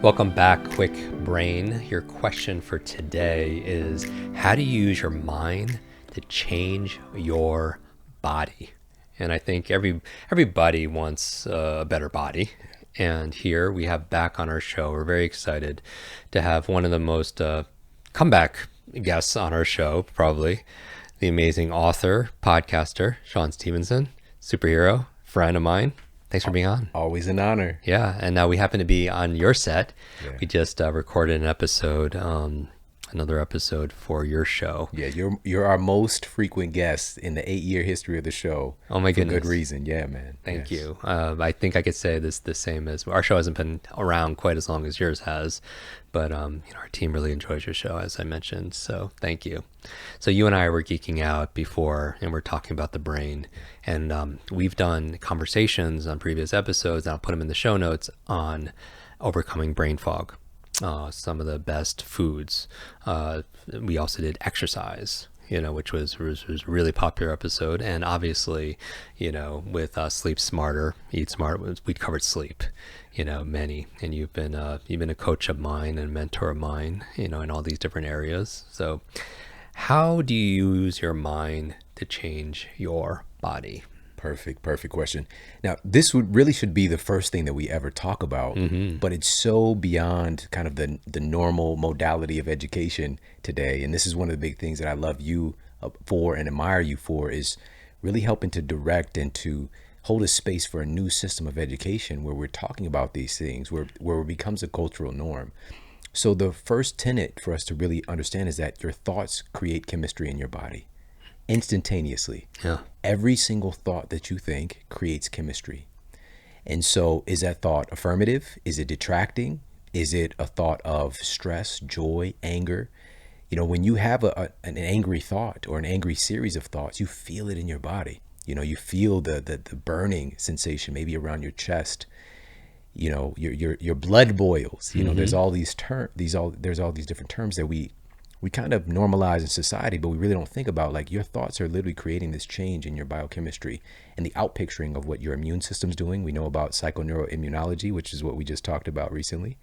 Welcome back, Kwik Brain. Your question for today is, how do you use your mind to change your body? And I think everybody wants a better body. And here we have back on our show, we're very excited to have one of the most comeback guests on our show, probably the amazing author, podcaster, Shawn Stevenson, superhero, friend of mine. Thanks for being on. Always an honor. Yeah, and now we happen to be on your set. Yeah. We just recorded an episode, another episode for your show. Yeah, you're our most frequent guest in the 8-year history of the show. Oh my goodness. For good reason. Yeah, man. Thank you. I think I could say this the same as our show hasn't been around quite as long as yours has, but our team really enjoys your show, as I mentioned. So thank you. So you and I were geeking out before, and we're talking about the brain, and we've done conversations on previous episodes, and I'll put them in the show notes on overcoming brain fog. Some of the best foods. We also did exercise, which was a really popular episode. And obviously, with Sleep Smarter, Eat Smart, we covered sleep, many. And you've been a coach of mine and a mentor of mine, in all these different areas. So how do you use your mind to change your body? Perfect question. Now, this should be the first thing that we ever talk about, but it's so beyond kind of the normal modality of education today. And this is one of the big things that I love you for and admire you for, is really helping to direct and to hold a space for a new system of education where we're talking about these things, where it becomes a cultural norm. So the first tenet for us to really understand is that your thoughts create chemistry in your body instantaneously. Yeah. Every single thought that you think creates chemistry. And so is that thought affirmative? Is it detracting? Is it a thought of stress, joy, anger? When you have an angry thought or an angry series of thoughts, you feel it in your body. You feel the burning sensation maybe around your chest. Your blood boils. There's all these there's all these different terms that we kind of normalize in society, but we really don't think about, like, your thoughts are literally creating this change in your biochemistry and the outpicturing of what your immune system's doing. We know about psychoneuroimmunology, which is what we just talked about recently,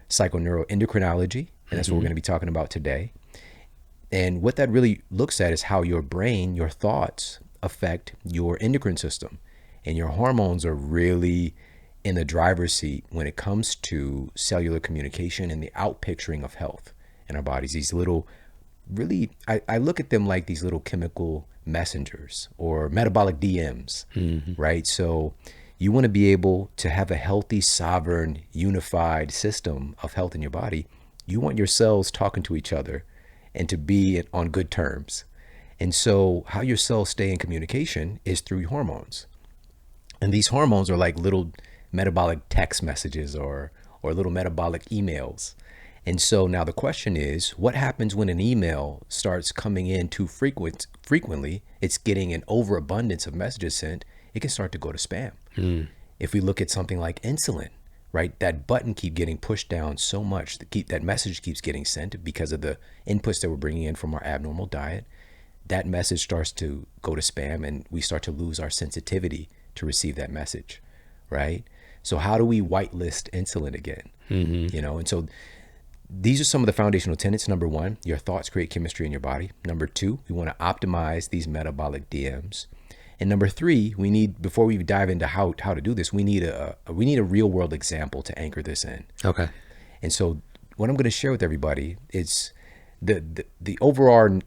psychoneuroendocrinology, and that's what we're going to be talking about today. And what that really looks at is how your brain, your thoughts affect your endocrine system, and your hormones are really in the driver's seat when it comes to cellular communication and the outpicturing of health in our bodies. These little, really, I look at them like these little chemical messengers or metabolic DMs, right? So you want to be able to have a healthy, sovereign, unified system of health in your body. You want your cells talking to each other and to be on good terms. And so how your cells stay in communication is through hormones. And these hormones are like little metabolic text messages or little metabolic emails. And so now the question is, what happens when an email starts coming in too frequently? It's getting an overabundance of messages sent. It can start to go to spam. If we look at something like insulin, right? That button keeps getting pushed down so much that message keeps getting sent because of the inputs that we're bringing in from our abnormal diet. That message starts to go to spam, and we start to lose our sensitivity to receive that message, right? So how do we whitelist insulin again? And so these are some of the foundational tenets. Number one, your thoughts create chemistry in your body. Number two, we want to optimize these metabolic DMs. And number three, we need, before we dive into how to do this, we need a real world example to anchor this in. Okay. And so what I'm going to share with everybody is the overall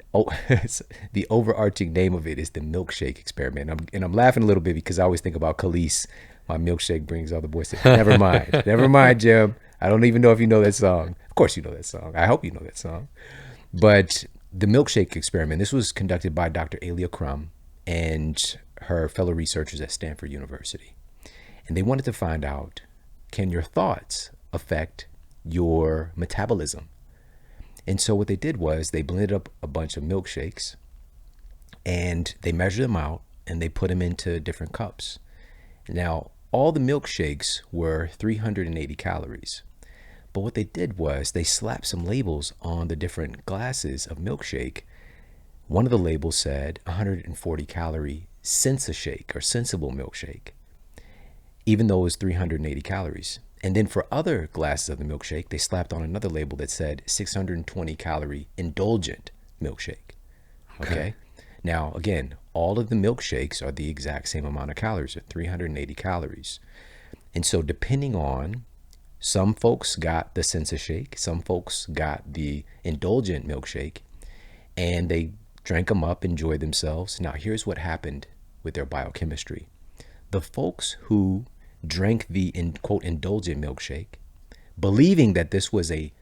the overarching name of it is the milkshake experiment. And I'm laughing a little bit because I always think about Khalees. My milkshake brings all the boys to, never mind, Jim. I don't even know if you know that song. Of course you know that song. I hope you know that song. But the milkshake experiment, this was conducted by Dr. Alia Crum and her fellow researchers at Stanford University. And they wanted to find out, can your thoughts affect your metabolism? And so what they did was they blended up a bunch of milkshakes and they measured them out and they put them into different cups. Now, all the milkshakes were 380 calories. But what they did was they slapped some labels on the different glasses of milkshake. One of the labels said 140 calorie Sensa shake or sensible milkshake, even though it was 380 calories. And then for other glasses of the milkshake, they slapped on another label that said 620 calorie indulgent milkshake. Okay. Okay. Now, again, all of the milkshakes are the exact same amount of calories, at 380 calories. And so, depending on, some folks got the Sensa shake, some folks got the indulgent milkshake, and they drank them up, enjoyed themselves. Now, here's what happened with their biochemistry. The folks who drank the quote indulgent milkshake, believing that this was a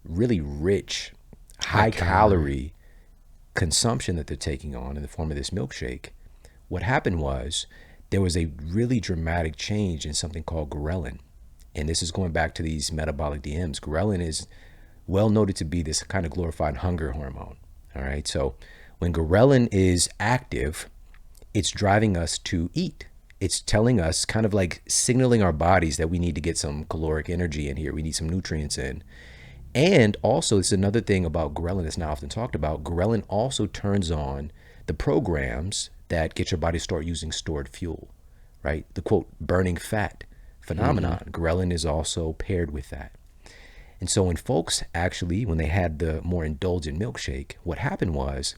really rich, High high calorie. calorie consumption that they're taking on in the form of this milkshake, what happened was there was a really dramatic change in something called ghrelin. And this is going back to these metabolic DMs. Ghrelin is well noted to be this kind of glorified hunger hormone. All right. So when ghrelin is active, it's driving us to eat. It's telling us, kind of like signaling our bodies that we need to get some caloric energy in here. We need some nutrients in. And also, it's another thing about ghrelin that's not often talked about. Ghrelin also turns on the programs that get your body to start using stored fuel, right? The quote, burning fat phenomenon. Ghrelin is also paired with that. And so when folks actually, when they had the more indulgent milkshake, what happened was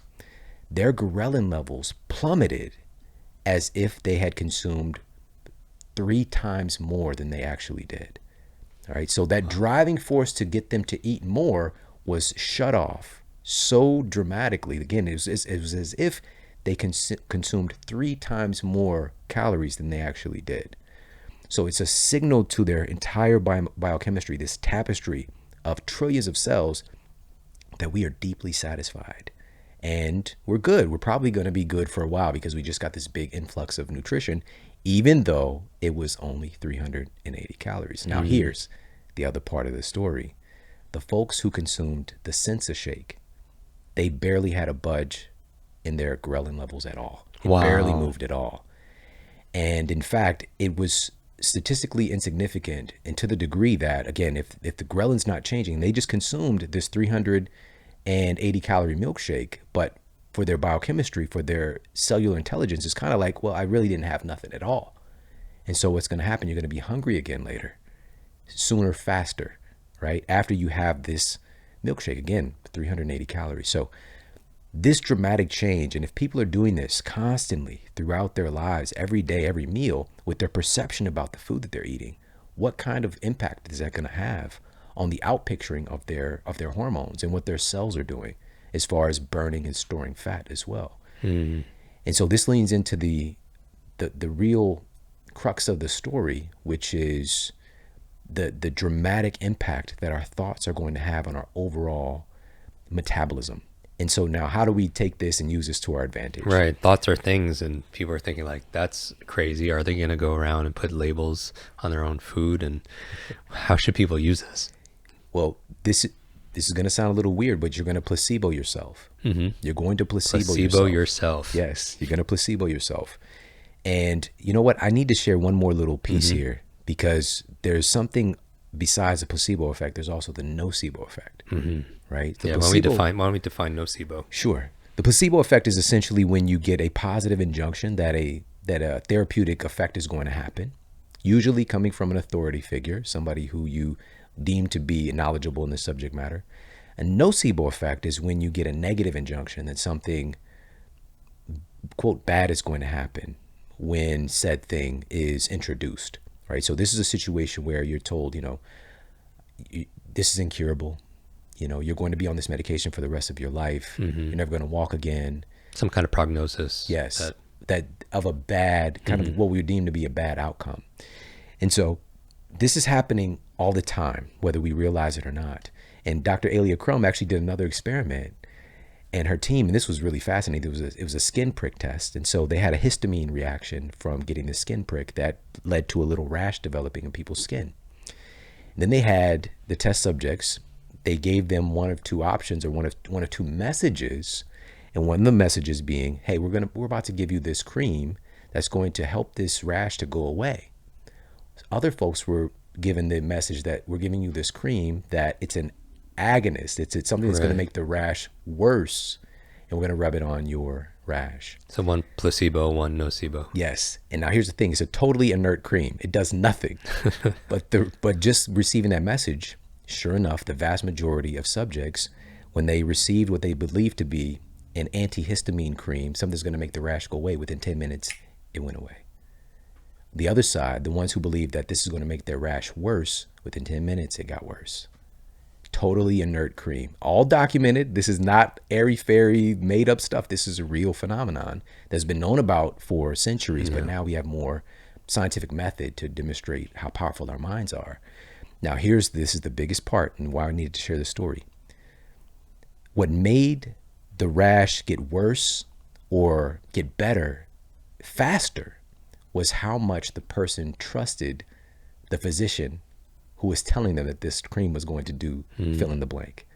their ghrelin levels plummeted as if they had consumed 3 times more than they actually did. All right. So that driving force to get them to eat more was shut off so dramatically. Again, it was as if they consumed 3 times more calories than they actually did. So it's a signal to their entire biochemistry, this tapestry of trillions of cells, that we are deeply satisfied. And we're good. We're probably going to be good for a while because we just got this big influx of nutrition, even though it was only 380 calories. Now, here's the other part of the story. The folks who consumed the Sensa shake, they barely had a budge in their ghrelin levels at all. It barely Wow. moved at all. And in fact, it was statistically insignificant, and to the degree that, again, if the ghrelin's not changing, they just consumed this 380 calorie milkshake, but for their biochemistry, for their cellular intelligence, it's kind of like, well, I really didn't have nothing at all. And so what's going to happen? You're going to be hungry again later, sooner, faster, right? After you have this milkshake, again, 380 calories. So this dramatic change, and if people are doing this constantly throughout their lives, every day, every meal, with their perception about the food that they're eating, what kind of impact is that going to have on the outpicturing of their hormones and what their cells are doing as far as burning and storing fat as well? And so this leans into the real crux of the story, which is the dramatic impact that our thoughts are going to have on our overall metabolism. And so now, how do we take this and use this to our advantage? Right. Thoughts are things, and people are thinking like, that's crazy. Are they going to go around and put labels on their own food? And how should people use this? Well, this is going to sound a little weird, but you're going to placebo yourself. You're going to Placebo yourself. Yes, you're going to placebo yourself. And you know what? I need to share one more little piece here, because there's something besides the placebo effect. There's also the nocebo effect, right? The Yeah. placebo, Why don't we define nocebo? Sure. The placebo effect is essentially when you get a positive injunction that a therapeutic effect is going to happen, usually coming from an authority figure, somebody who you deem to be knowledgeable in the subject matter. A nocebo effect is when you get a negative injunction that something, quote, bad is going to happen when said thing is introduced, right? So this is a situation where you're told, this is incurable. You're going to be on this medication for the rest of your life. You're never going to walk again. Some kind of prognosis. Yes, that of a bad, kind of what we would deem to be a bad outcome. And so this is happening all the time, whether we realize it or not. And Dr. Alia Crum actually did another experiment, and her team, and this was really fascinating. It was a skin prick test. And so they had a histamine reaction from getting the skin prick that led to a little rash developing in people's skin. And then they had the test subjects. They gave them one of two options, or one of two messages. And one of the messages being, hey, we're about to give you this cream that's going to help this rash to go away. Other folks were given the message that we're giving you this cream that it's an agonist. It's something that's going to make the rash worse. and we're going to rub it on your rash. So one placebo, one nocebo. Yes. And now here's the thing. It's a totally inert cream. It does nothing. But just receiving that message, sure enough, the vast majority of subjects, when they received what they believed to be an antihistamine cream, something that's going to make the rash go away, within 10 minutes, it went away. The other side, the ones who believed that this is going to make their rash worse, within 10 minutes, it got worse. Totally inert cream. All documented. This is not airy-fairy made up stuff. This is a real phenomenon that's been known about for centuries, but now we have more scientific method to demonstrate how powerful our minds are. Now, this is the biggest part and why I needed to share this story. What made the rash get worse or get better faster was how much the person trusted the physician who was telling them that this cream was going to do fill in the blank.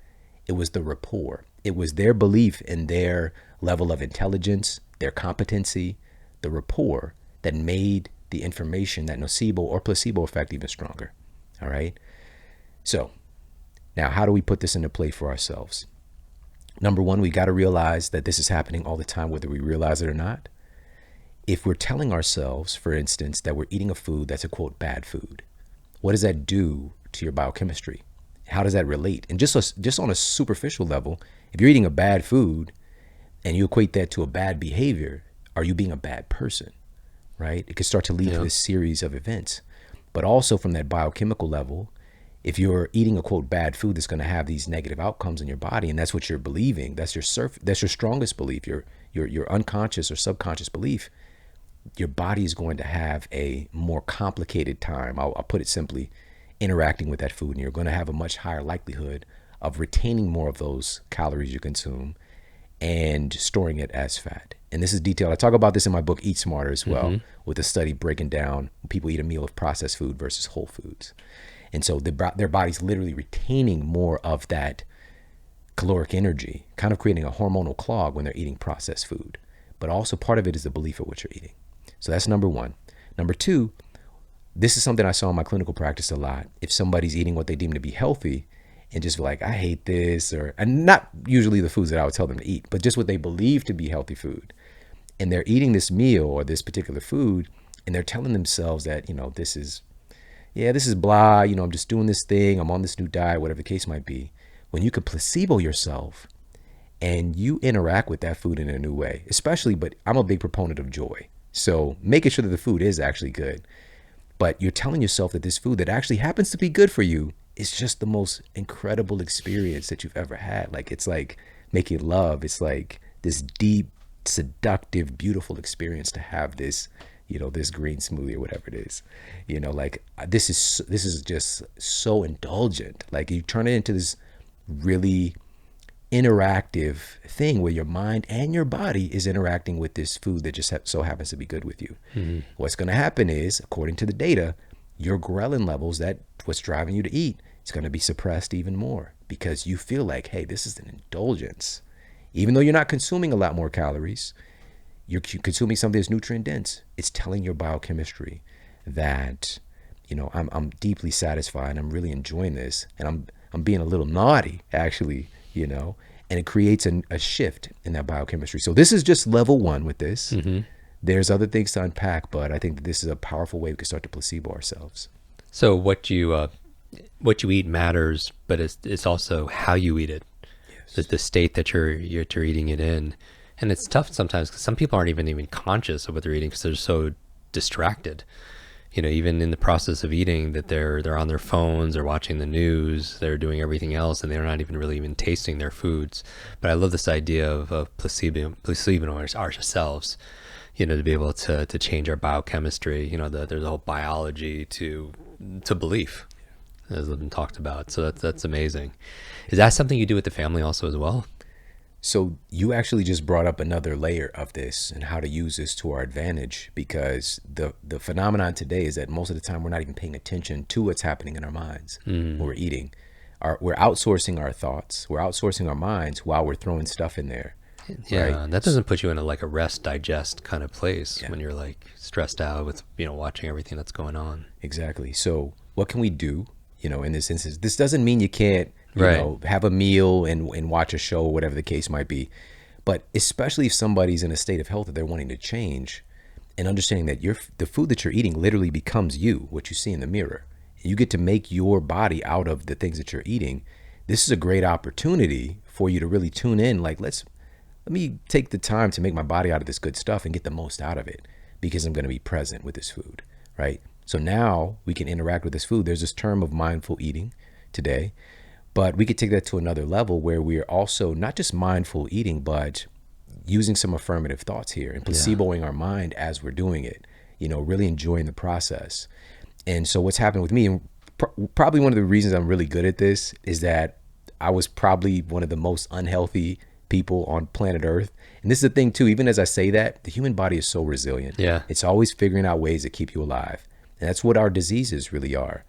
It was the rapport. It was their belief in their level of intelligence, their competency, the rapport that made the information, that nocebo or placebo effect, even stronger. All right. So now, how do we put this into play for ourselves? Number one, we got to realize that this is happening all the time, whether we realize it or not. If we're telling ourselves, for instance, that we're eating a food that's a quote bad food, what does that do to your biochemistry? How does that relate? And just on a superficial level, if you're eating a bad food and you equate that to a bad behavior, are you being a bad person, right? It could start to lead to this series of events. But also from that biochemical level, if you're eating a quote bad food that's going to have these negative outcomes in your body, and that's what you're believing, that's your strongest belief, your unconscious or subconscious belief, your body is going to have a more complicated time, I'll put it simply, interacting with that food, and you're going to have a much higher likelihood of retaining more of those calories you consume and storing it as fat. And this is detailed. I talk about this in my book, Eat Smarter, as well, with a study breaking down when people eat a meal of processed food versus whole foods. And so their body's literally retaining more of that caloric energy, kind of creating a hormonal clog when they're eating processed food. But also part of it is the belief of what you're eating. So that's number one. Number two, this is something I saw in my clinical practice a lot. If somebody's eating what they deem to be healthy and just like, I hate this, and not usually the foods that I would tell them to eat, but just what they believe to be healthy food. And they're eating this meal or this particular food, and they're telling themselves that, this is blah, I'm just doing this thing, I'm on this new diet, whatever the case might be. When you could placebo yourself and you interact with that food in a new way, but I'm a big proponent of joy. So making sure that the food is actually good, but you're telling yourself that this food that actually happens to be good for you is just the most incredible experience that you've ever had. Like, it's like making love. It's like this deep, seductive, beautiful experience to have this, this green smoothie or whatever it is, this is just so indulgent. Like, you turn it into this really interactive thing where your mind and your body is interacting with this food that just so happens to be good with you. What's going to happen is, according to the data, your ghrelin levels, that what's driving you to eat, is going to be suppressed even more because you feel like, hey, this is an indulgence. Even though you're not consuming a lot more calories, you're consuming something that's nutrient dense. It's telling your biochemistry that, I'm deeply satisfied. I'm really enjoying this, and I'm being a little naughty, actually, and it creates a shift in that biochemistry. So this is just level one with this. There's other things to unpack, but I think that this is a powerful way we can start to placebo ourselves. So what you eat matters, but it's also how you eat it. Yes. The state that you're eating it in. And it's tough sometimes because some people aren't even conscious of what they're eating because they're so distracted. Even in the process of eating, that they're on their phones, they're watching the news, they're doing everything else, and they're not even tasting their foods. But I love this idea of placebo ourselves, to be able to change our biochemistry. There's a whole biology to belief, as has been talked about. So that's amazing. Is that something you do with the family also as well? So you actually just brought up another layer of this and how to use this to our advantage, because the phenomenon today is that most of the time we're not even paying attention to what's happening in our minds when we're eating. We're outsourcing our thoughts. We're outsourcing our minds while we're throwing stuff in there. Yeah, right? That doesn't put you in a rest digest kind of place when you're stressed out with watching everything that's going on. Exactly. So what can we do? In this instance, this doesn't mean you can't have a meal and watch a show or whatever the case might be. But especially if somebody's in a state of health that they're wanting to change, and understanding that the food that you're eating literally becomes you, what you see in the mirror. You get to make your body out of the things that you're eating. This is a great opportunity for you to really tune in. Like, let me take the time to make my body out of this good stuff and get the most out of it, because I'm going to be present with this food, right? So now we can interact with this food. There's this term of mindful eating today, but we could take that to another level where we're also not just mindful eating, but using some affirmative thoughts here and placeboing our mind as we're doing it, really enjoying the process. And so what's happened with me, and probably one of the reasons I'm really good at this, is that I was probably one of the most unhealthy people on planet Earth. And this is the thing too, even as I say that, the human body is so resilient. Yeah. It's always figuring out ways to keep you alive. And that's what our diseases really are.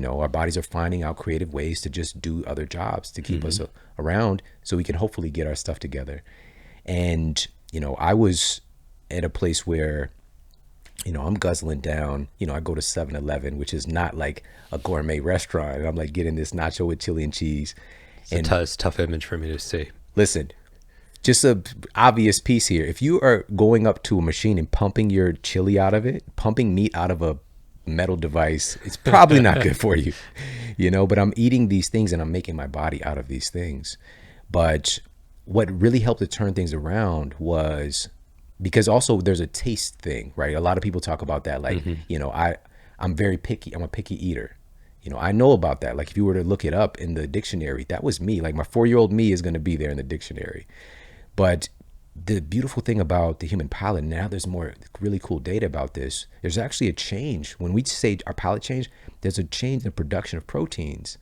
Our bodies are finding out creative ways to just do other jobs to keep us around, so we can hopefully get our stuff together. And, I was at a place where, I'm guzzling down, I go to 7-Eleven, which is not like a gourmet restaurant. And I'm like getting this nacho with chili and cheese. It's a tough image for me to see. Listen, just a obvious piece here. If you are going up to a machine and pumping your chili out of it, pumping meat out of a metal device, it's probably not good for you, but I'm eating these things and I'm making my body out of these things. But what really helped to turn things around was, because also there's a taste thing, right? A lot of people talk about that. Like, I'm very picky. I'm a picky eater. I know about that. Like, if you were to look it up in the dictionary, that was me. Like, my 4-year-old me is going to be there in the dictionary. But the beautiful thing about the human palate, now there's more really cool data about this. There's actually a change. When we say our palate change, there's a change in the production of proteins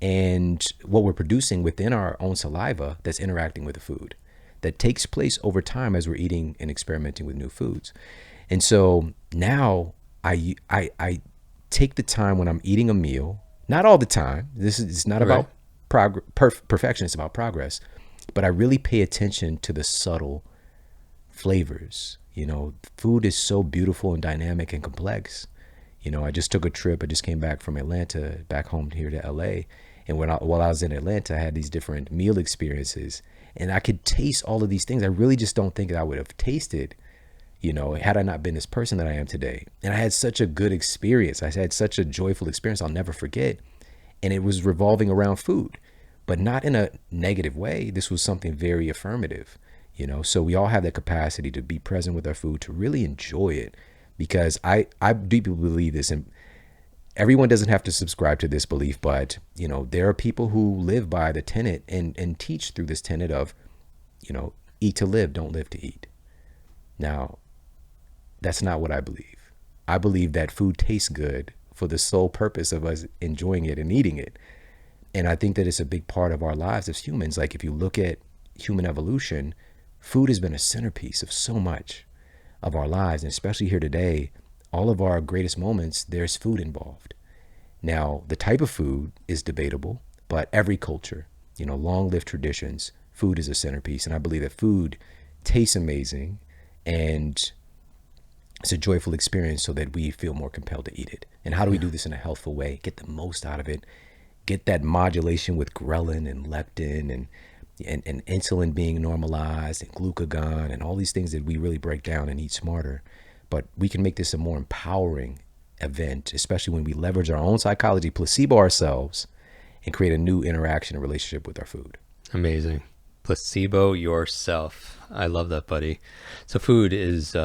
and what we're producing within our own saliva that's interacting with the food, that takes place over time as we're eating and experimenting with new foods. And so now I take the time when I'm eating a meal, not all the time. This is not about perfection. It's about progress. But I really pay attention to the subtle flavors. Food is so beautiful and dynamic and complex. I just took a trip. I just came back from Atlanta, back home here to LA. And while I was in Atlanta, I had these different meal experiences. And I could taste all of these things. I really just don't think I would have tasted, had I not been this person that I am today. And I had such a good experience. I had such a joyful experience I'll never forget. And it was revolving around food, but not in a negative way. This was something very affirmative, so we all have that capacity to be present with our food, to really enjoy it, because I deeply believe this. And everyone doesn't have to subscribe to this belief, but, there are people who live by the tenet and teach through this tenet of, eat to live, don't live to eat. Now, that's not what I believe. I believe that food tastes good for the sole purpose of us enjoying it and eating it. And I think that it's a big part of our lives as humans. Like, if you look at human evolution, food has been a centerpiece of so much of our lives. And especially here today, all of our greatest moments, there's food involved. Now, the type of food is debatable, but every culture, long lived traditions, food is a centerpiece. And I believe that food tastes amazing and it's a joyful experience, so that we feel more compelled to eat it. And how do we do this in a healthful way? Get the most out of it. Get that modulation with ghrelin and leptin and insulin being normalized, and glucagon, and all these things that we really break down and eat smarter. But we can make this a more empowering event, especially when we leverage our own psychology, placebo ourselves, and create a new interaction and relationship with our food. Amazing. Placebo yourself. I love that, buddy. So food is,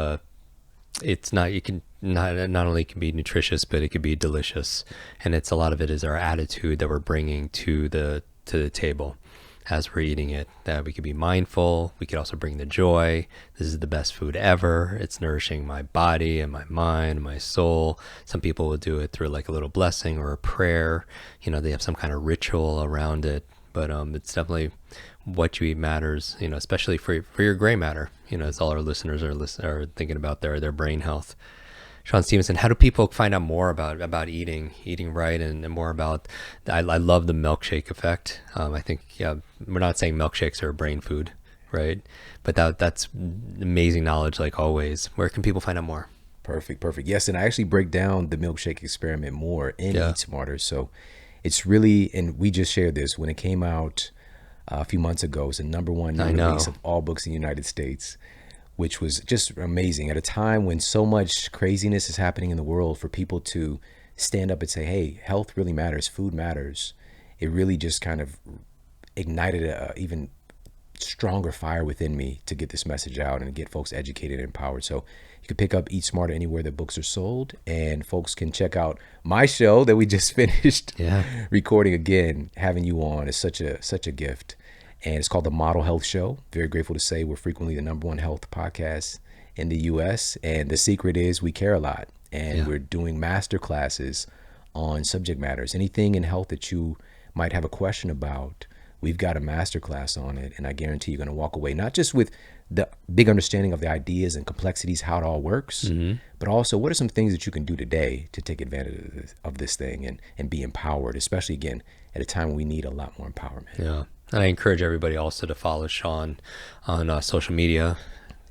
it's not, you can not only can be nutritious, but it can be delicious. And a lot of it is our attitude that we're bringing to the table as we're eating it, that we could be mindful. We could also bring the joy. This is the best food ever. It's nourishing my body and my mind and my soul. Some people will do it through like a little blessing or a prayer. They have some kind of ritual around it, but it's definitely what you eat matters, especially for your gray matter. As all our listeners are thinking about their brain health. Shawn Stevenson, how do people find out more about eating right, and more about, I love the milkshake effect. I think, we're not saying milkshakes are a brain food, right? But that's amazing knowledge, like always. Where can people find out more? Perfect. Yes, and I actually break down the milkshake experiment more in Eat Smarter. So it's really, and we just shared this when it came out, a few months ago. It was the number one new I release know. of all books in the United States, which was just amazing at a time when so much craziness is happening in the world. For people to stand up and say, hey, health really matters, food matters, it really just kind of ignited a even stronger fire within me to get this message out and get folks educated and empowered. So you can pick up Eat Smarter anywhere that books are sold, and folks can check out my show that we just finished Yeah. recording again. Having you on is such a gift, and it's called the Model Health Show. Very grateful to say we're frequently the number one health podcast in the U.S. And the secret is we care a lot, and Yeah. we're doing master classes on subject matters. Anything in health that you might have a question about, we've got a masterclass on it, and I guarantee you're going to walk away not just with the big understanding of the ideas and complexities, how it all works, but also what are some things that you can do today to take advantage of this thing and be empowered, especially, again, at a time when we need a lot more empowerment. Yeah. And I encourage everybody also to follow Shawn on social media.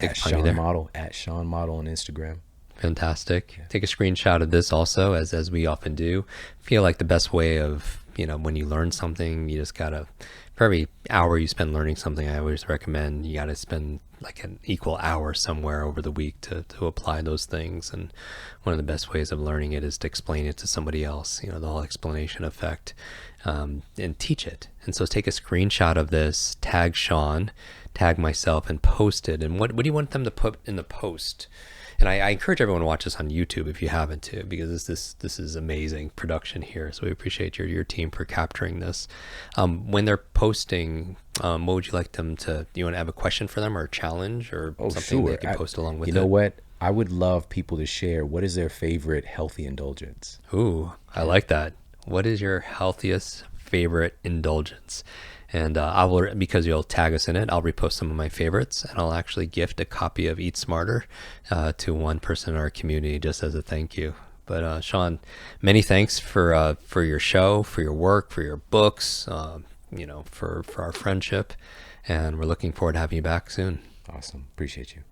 They At can find me Shawn there. Model, at Shawn Model on Instagram. Fantastic. Take a screenshot of this also, as we often do. Feel like the best way of, when you learn something, you just gotta, for every hour you spend learning something, I always recommend you gotta spend like an equal hour somewhere over the week to apply those things. And one of the best ways of learning it is to explain it to somebody else, the whole explanation effect, and teach it. And so take a screenshot of this, tag Shawn, tag myself, and post it. And what do you want them to put in the post? And I encourage everyone to watch this on YouTube if you haven't too, because this is amazing production here. So we appreciate your team for capturing this. When they're posting, what would you like them to? Do you want to have a question for them or a challenge or something Sure. they can post along with You it? know what? I would love people to share what is their favorite healthy indulgence. Ooh, I like that. What is your healthiest favorite indulgence? And I will, because you'll tag us in it, I'll repost some of my favorites, and I'll actually gift a copy of Eat Smarter to one person in our community just as a thank you. But Shawn, many thanks for your show, for your work, for your books, for our friendship, and we're looking forward to having you back soon. Awesome. Appreciate you.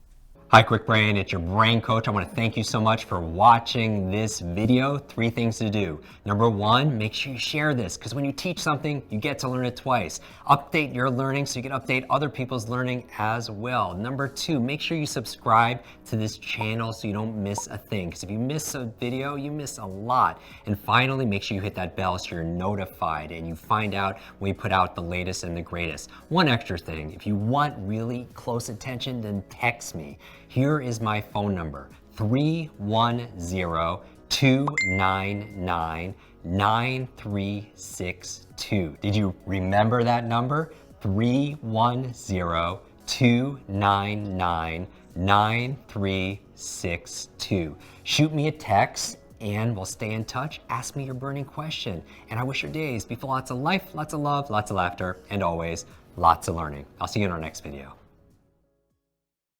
Hi, Kwik Brain. It's your brain coach. I want to thank you so much for watching this video. 3 things to do. Number 1, make sure you share this, because when you teach something, you get to learn it twice. Update your learning so you can update other people's learning as well. Number 2, make sure you subscribe to this channel so you don't miss a thing, because if you miss a video, you miss a lot. And finally, make sure you hit that bell so you're notified and you find out when we put out the latest and the greatest. One extra thing, if you want really close attention, then text me. Here is my phone number, 310-299-9362. Did you remember that number? 310-299-9362. Shoot me a text and we'll stay in touch. Ask me your burning question. And I wish your days be full of lots of life, lots of love, lots of laughter, and always lots of learning. I'll see you in our next video.